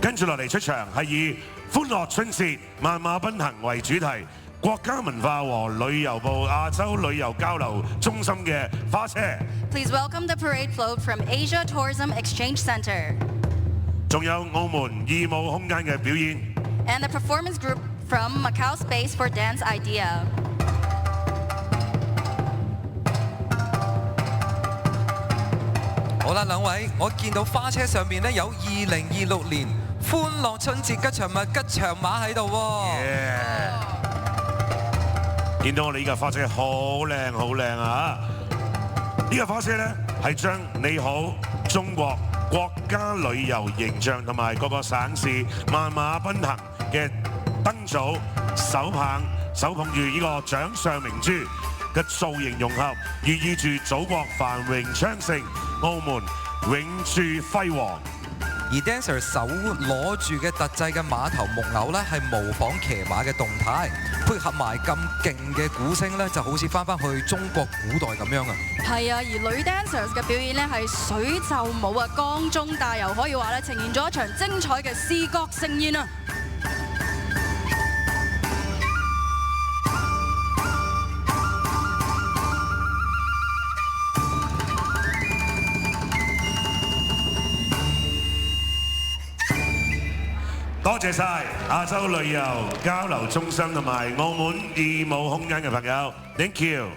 跟住落嚟出場係以歡樂春節萬馬奔騰為主題，國家文化和旅遊部亞洲旅遊交流中心嘅花車。Please welcome the parade float from Asia Tourism Exchange Center. 仲有澳門義務空間嘅表演。And the performance group from Macau Space for Dance Idea. 好啦，兩位，我見到花車上面咧有2026年歡樂春節吉祥物吉祥馬喺度喎。見到我哋呢架花車好靚好靚啊！呢架花車咧係將你好中國國家旅遊形象同埋各個省市萬馬奔騰嘅燈組手捧住呢個掌上明珠嘅造型融合，寓意住祖國繁榮昌盛，澳門永駐輝煌。而 dancer 手攞住嘅特製嘅馬頭木偶咧，係模仿騎馬嘅動態，配合埋咁勁嘅鼓聲咧，就好似翻去中國古代咁樣啊！係啊，而女 dancers 嘅表演咧係水袖舞啊，江中大遊，可以話咧呈現咗一場精彩嘅視覺盛宴啊！多謝晒亞洲旅遊交流中心同埋澳門義務空間嘅朋友 ，Thank you。